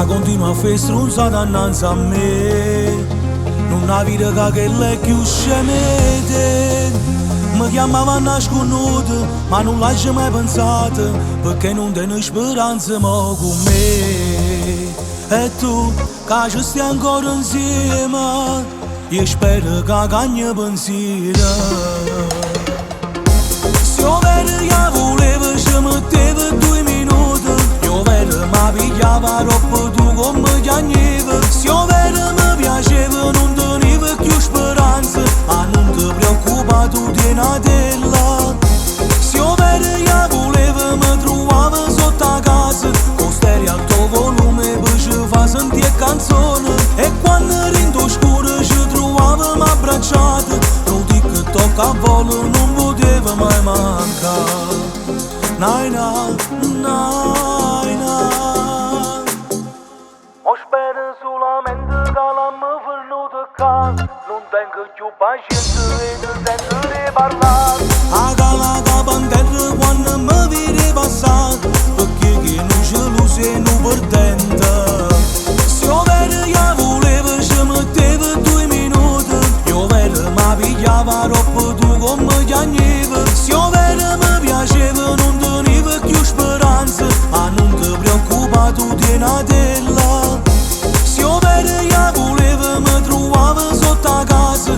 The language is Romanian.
Ma continua a fare stronzata innanzi a me. Non ha vita che lei più scemete. Mi chiamava nasconuta, ma non l'hai mai pensata, perché non tieni speranza mo con me. E tu, che ci stai ancora insieme, io spero che cagni pensiero. Se io vedo che voleva ci metteva 2 minuti, io vedo ma pigliava troppo tu come chiagneva. Se io vedo mi piaceva non tenevo più speranza, ma non ti preoccupare tu tieni a tela. Se io vedo che voleva mi trovava sotto a casa, con stereo alto volume per ci fa sentire canzone. E quando rindo scuro ci trovavamo abbracciati, non dico che tocca a volo non poteva mai mancare. Naina, naina. Mo spero solamente che l'hanno venuto a casa, non tengo più pazienza e ti sento parlare. A cala bandiera quando mi vede passare, perché che non geloso e non perdente. Se io vedo che voleva ci metteva 2 minuti, io vedo ma pigliava troppo tu come chiagneva. Se io vedo mi piaceva non tenevo più speranza, ma non ti preoccupare tu tieni a tela. Se io vedo che voleva mi trovava sotto a casa,